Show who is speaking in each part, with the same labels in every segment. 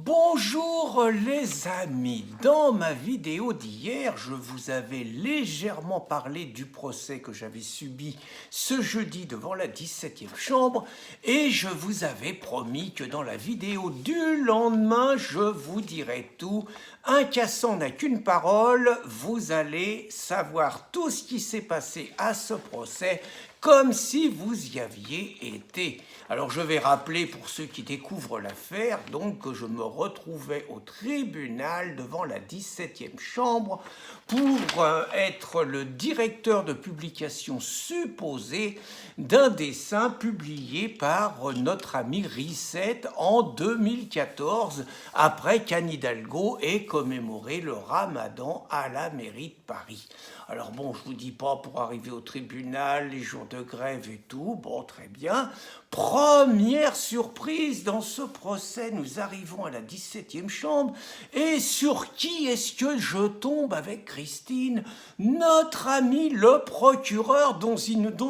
Speaker 1: Bonjour les amis, dans ma vidéo d'hier, je vous avais légèrement parlé du procès que j'avais subi ce jeudi devant la 17e chambre et je vous avais promis que dans la vidéo du lendemain, je vous dirai tout. Un cassant n'a qu'une parole, vous allez savoir tout ce qui s'est passé à ce procès comme si vous y aviez été. Alors je vais rappeler pour ceux qui découvrent l'affaire donc que je me retrouvais au tribunal devant la 17e chambre pour être le directeur de publication supposé d'un dessin publié par notre ami Risset en 2014 après qu'Anne Hidalgo ait commémoré le Ramadan à la mairie de Paris. Alors bon, je vous dis pas pour arriver au tribunal, les jours de grève et tout, bon très bien. Première surprise dans ce procès, nous arrivons à la 17e chambre et sur qui est-ce que je tombe avec Christine? Notre ami le procureur dont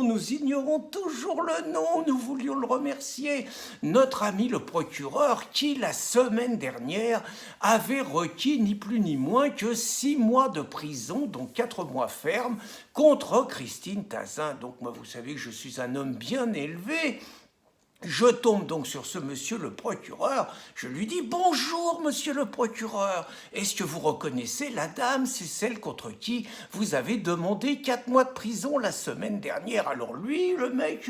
Speaker 1: nous ignorons toujours le nom, nous voulions le remercier. Notre ami le procureur qui la semaine dernière avait requis ni plus ni moins que 6 mois de prison, dont 4 mois ferme, contre Christine Tazin. Donc moi vous savez que je suis un homme bien élevé. Je tombe donc sur ce monsieur le procureur, je lui dis « Bonjour monsieur le procureur, est-ce que vous reconnaissez la dame? C'est celle contre qui vous avez demandé 4 mois de prison la semaine dernière. » Alors lui, le mec,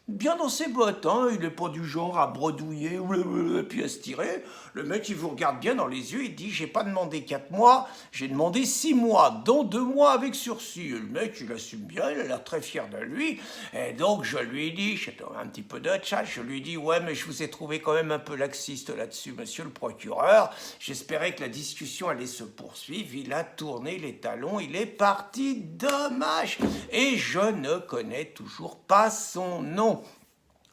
Speaker 1: bien dans ses bottes, hein, il n'est pas du genre à bredouiller et puis à se tirer. Le mec, il vous regarde bien dans les yeux, il dit « J'ai pas demandé 4 mois, j'ai demandé 6 mois, dont 2 mois avec sursis. » Et le mec, il assume bien, il a l'air très fier de lui. Et donc, je lui dis, j'étais un petit peu de chat, je lui dis « Ouais, mais je vous ai trouvé quand même un peu laxiste là-dessus, monsieur le procureur. J'espérais que la discussion allait se poursuivre. » Il a tourné les talons, il est parti, dommage. Et je ne connais toujours pas son nom.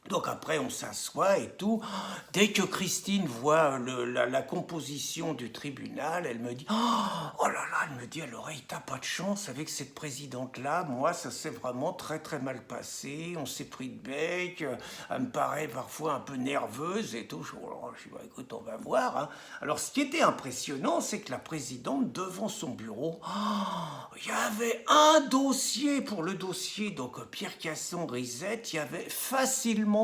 Speaker 1: Donc après, on s'assoit et tout. Dès que Christine voit la composition du tribunal, elle me dit « Oh là là !» elle me dit « À l'oreille, t'as pas de chance avec cette présidente-là. Moi, ça s'est vraiment très très mal passé. On s'est pris de bec. Elle me paraît parfois un peu nerveuse et tout. » Je dis bah, « Écoute, on va voir. Hein. » Alors, ce qui était impressionnant, c'est que la présidente, devant son bureau, il y avait un dossier pour le dossier. Donc, Pierre Casson-Risset, il y avait facilement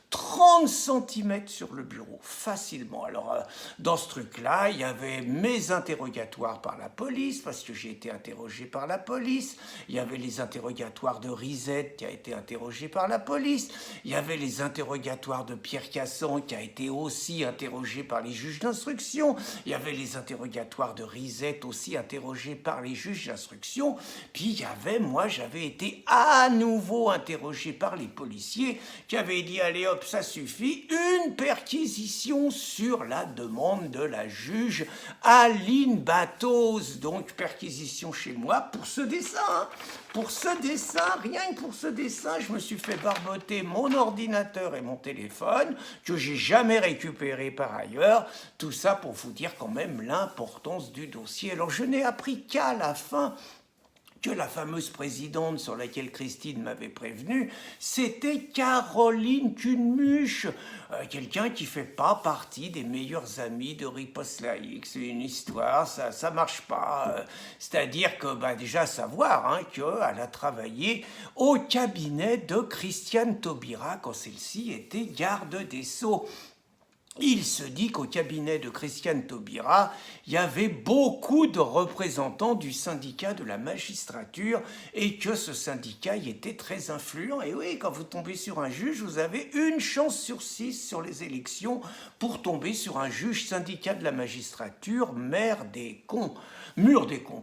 Speaker 1: 30 cm sur le bureau, facilement. Alors, dans ce truc-là, il y avait mes interrogatoires par la police, parce que j'ai été interrogé par la police. Il y avait les interrogatoires de Risset, qui a été interrogé par la police. Il y avait les interrogatoires de Pierre Casson, qui a été aussi interrogé par les juges d'instruction. Il y avait les interrogatoires de Risset, aussi interrogés par les juges d'instruction. Puis, il y avait, moi, j'avais été à nouveau interrogé par les policiers, qui avaient dit « Allez hop, ça suffit », une perquisition sur la demande de la juge Aline Batos. Donc perquisition chez moi pour ce dessin. Hein. Pour ce dessin, rien que pour ce dessin, je me suis fait barboter mon ordinateur et mon téléphone, que j'ai jamais récupéré par ailleurs. Tout ça pour vous dire quand même l'importance du dossier. Alors je n'ai appris qu'à la fin que la fameuse présidente sur laquelle Christine m'avait prévenu, c'était Caroline Cunmuche, quelqu'un qui fait pas partie des meilleurs amis de Riposte Laïque. C'est une histoire, ça marche pas. C'est-à-dire que, déjà savoir hein, qu'elle a travaillé au cabinet de Christiane Taubira quand celle-ci était garde des Sceaux. Il se dit qu'au cabinet de Christiane Taubira, il y avait beaucoup de représentants du syndicat de la magistrature et que ce syndicat y était très influent. Et oui, quand vous tombez sur un juge, vous avez une chance sur 6 sur les élections pour tomber sur un juge syndicat de la magistrature, mur des cons,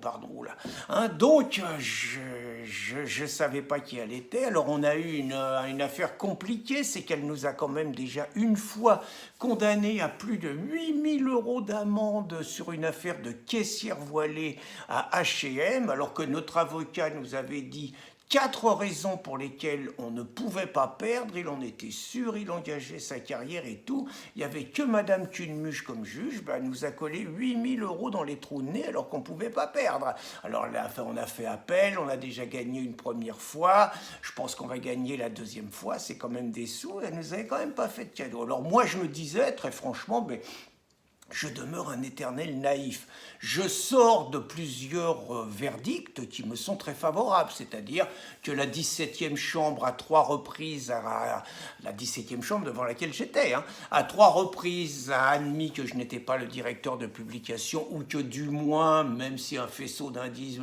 Speaker 1: pardon. Là. Hein, donc, je savais pas qui elle était. Alors, on a eu une affaire compliquée, c'est qu'elle nous a quand même déjà une fois condamné à plus de 8 000 € d'amende sur une affaire de caissière voilée à H&M, alors que notre avocat nous avait dit 4 raisons pour lesquelles on ne pouvait pas perdre, il en était sûr, il engageait sa carrière et tout. Il n'y avait que Madame Cunmuche comme juge, elle nous a collé 8 000 € dans les trous de nez alors qu'on ne pouvait pas perdre. Alors là, on a fait appel, on a déjà gagné une première fois, je pense qu'on va gagner la deuxième fois, c'est quand même des sous, elle nous avait quand même pas fait de cadeau. Alors moi je me disais très franchement, je demeure un éternel naïf. Je sors de plusieurs verdicts qui me sont très favorables, c'est-à-dire que la 17e chambre à 3 reprises, la 17e chambre devant laquelle j'étais, à 3 reprises a admis que je n'étais pas le directeur de publication ou que du moins, même si un faisceau d'indices,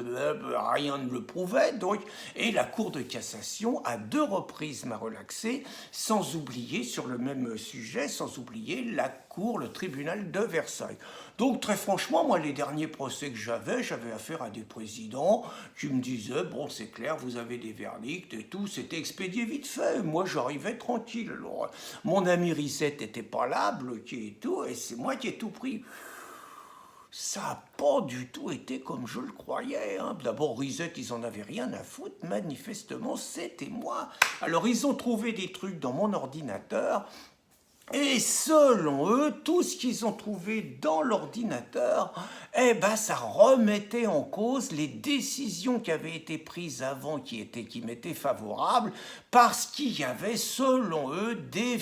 Speaker 1: rien ne le prouvait, donc, et la Cour de cassation à 2 reprises m'a relaxé, sans oublier sur le même sujet, sans oublier la Cour, le tribunal de Versailles. Donc très franchement, moi les derniers procès que j'avais affaire à des présidents qui me disaient, bon c'est clair, vous avez des verdicts et tout, c'était expédié vite fait, moi j'arrivais tranquille. Alors, mon ami Risette n'était pas là, bloqué et tout, et c'est moi qui ai tout pris. Ça n'a pas du tout été comme je le croyais. D'abord, Risette, ils en avaient rien à foutre. Manifestement, c'était moi. Alors, ils ont trouvé des trucs dans mon ordinateur. Et selon eux, tout ce qu'ils ont trouvé dans l'ordinateur, ça remettait en cause les décisions qui avaient été prises avant, qui m'étaient favorables, parce qu'il y avait, selon eux, des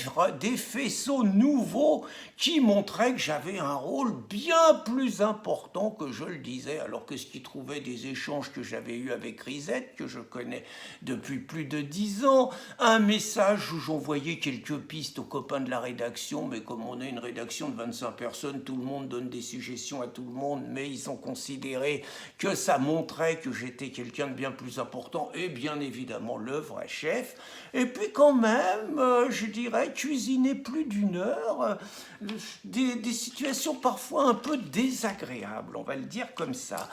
Speaker 1: faisceaux nouveaux qui montraient que j'avais un rôle bien plus important que je le disais, alors que ce qu'ils trouvaient des échanges que j'avais eus avec Risette, que je connais depuis plus de 10 ans, un message où j'envoyais quelques pistes aux copains de la rédaction, mais comme on est une rédaction de 25 personnes, tout le monde donne des suggestions à tout le monde, mais ils ont considéré que ça montrait que j'étais quelqu'un de bien plus important et bien évidemment le vrai chef. Et puis quand même, je dirais, cuisiner plus d'1 heure, des situations parfois un peu désagréables, on va le dire comme ça.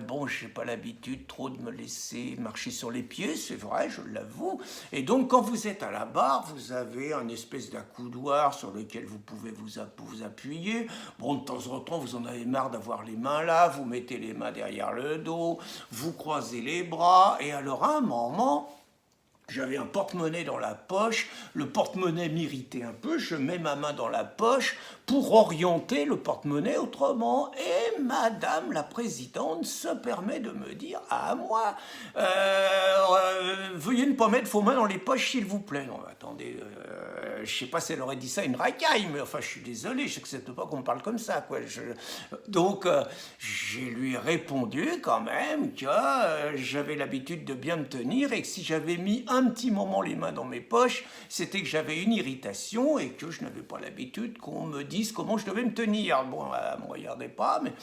Speaker 1: Bon, j'ai pas l'habitude trop de me laisser marcher sur les pieds, c'est vrai, je l'avoue. Et donc quand vous êtes à la barre, vous avez un espèce d'accoudoir sur lequel vous pouvez vous appuyer. Bon, de temps en temps, vous en avez marre d'avoir les mains là, vous mettez les mains derrière le dos, vous croisez les bras, et alors à un moment, j'avais un porte-monnaie dans la poche, le porte-monnaie m'irritait un peu, je mets ma main dans la poche pour orienter le porte-monnaie autrement. Et madame la présidente se permet de me dire à moi, veuillez ne pas mettre vos mains dans les poches s'il vous plaît. Non, attendez, je sais pas si elle aurait dit ça à une racaille, mais enfin je suis désolé, je n'accepte pas qu'on me parle comme ça, quoi. Donc je lui ai répondu quand même que j'avais l'habitude de bien me tenir et que si j'avais mis un petit moment les mains dans mes poches, c'était que j'avais une irritation et que je n'avais pas l'habitude qu'on me dise comment je devais me tenir. Bon, elle ne me regardait pas, mais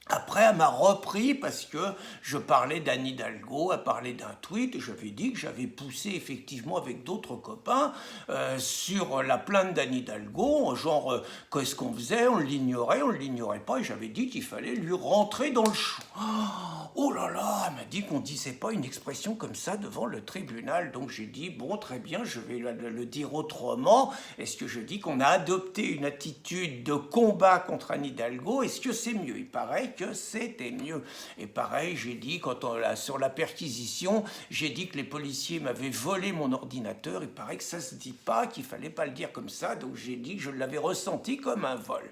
Speaker 1: après, elle m'a repris parce que je parlais d'Anne Hidalgo, elle parlait d'un tweet, et je lui ai dit que j'avais poussé effectivement avec d'autres copains sur la plainte d'Anne Hidalgo, genre qu'est-ce qu'on faisait, on le l'ignorait pas, et j'avais dit qu'il fallait lui rentrer dans le chou. Oh là là, elle m'a dit qu'on ne disait pas une expression comme ça devant le tribunal, donc j'ai dit, bon très bien, je vais le dire autrement, est-ce que je dis qu'on a adopté une attitude de combat contre Anne Hidalgo, est-ce que c'est mieux? Il paraît que c'était mieux. Et pareil, j'ai dit, sur la perquisition, j'ai dit que les policiers m'avaient volé mon ordinateur. Il paraît que ça se dit pas, qu'il fallait pas le dire comme ça, donc j'ai dit que je l'avais ressenti comme un vol.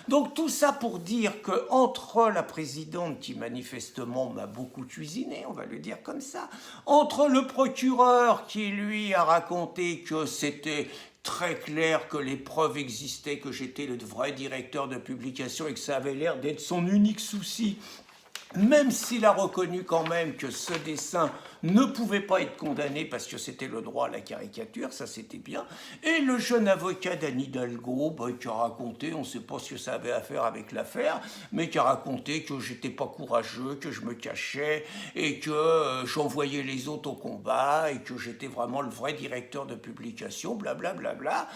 Speaker 1: Donc tout ça pour dire que entre la présidente, qui manifestement m'a beaucoup cuisiné, on va le dire comme ça, entre le procureur qui lui a raconté que c'était très clair que les preuves existaient, que j'étais le vrai directeur de publication et que ça avait l'air d'être son unique souci, même s'il a reconnu quand même que ce dessin ne pouvait pas être condamné parce que c'était le droit à la caricature, ça c'était bien. Et le jeune avocat d'Anne Hidalgo, qui a raconté, on ne sait pas ce que ça avait à faire avec l'affaire, mais qui a raconté que j'étais pas courageux, que je me cachais et que j'envoyais les autres au combat et que j'étais vraiment le vrai directeur de publication, blablabla.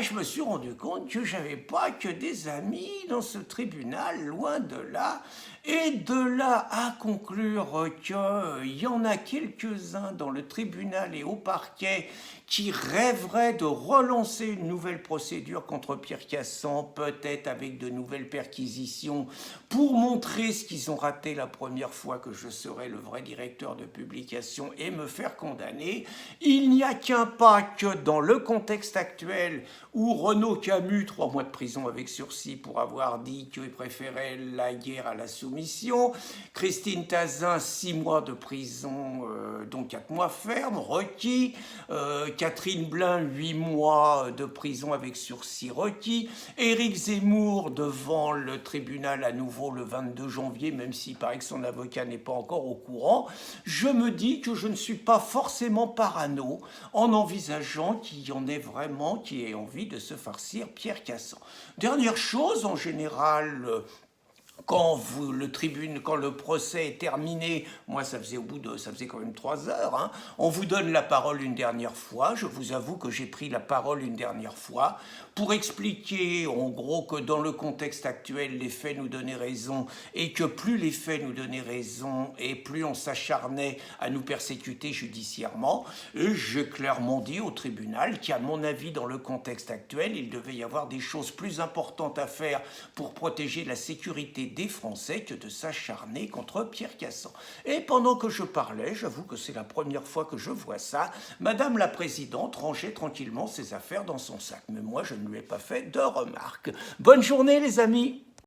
Speaker 1: Je me suis rendu compte que j'avais pas que des amis dans ce tribunal, loin de là. Et de là à conclure qu'il y en a quelques-uns dans le tribunal et au parquet qui rêveraient de relancer une nouvelle procédure contre Pierre Cassand, peut-être avec de nouvelles perquisitions, pour montrer ce qu'ils ont raté la première fois, que je serai le vrai directeur de publication, et me faire condamner. Il n'y a qu'un pas que dans le contexte actuel où Renaud Camus, 3 mois de prison avec sursis pour avoir dit qu'il préférait la guerre à la soumission, Christine Tazin, 6 mois de prison, dont 4 mois ferme, requis, Catherine Blin, 8 mois de prison avec sursis requis. Éric Zemmour devant le tribunal à nouveau le 22 janvier, même s'il paraît que son avocat n'est pas encore au courant. Je me dis que je ne suis pas forcément parano en envisageant qu'il y en ait vraiment qui ait envie de se farcir Pierre Cassant. Dernière chose, en général, quand le procès est terminé, moi ça faisait quand même 3 heures, hein, on vous donne la parole une dernière fois. Je vous avoue que j'ai pris la parole une dernière fois pour expliquer en gros que dans le contexte actuel, les faits nous donnaient raison et que plus les faits nous donnaient raison et plus on s'acharnait à nous persécuter judiciairement. Et j'ai clairement dit au tribunal qu'à mon avis, dans le contexte actuel, il devait y avoir des choses plus importantes à faire pour protéger la sécurité des Français que de s'acharner contre Pierre Cassant. Et pendant que je parlais, j'avoue que c'est la première fois que je vois ça, Madame la Présidente rangeait tranquillement ses affaires dans son sac. Mais moi, je ne lui ai pas fait de remarques. Bonne journée, les amis!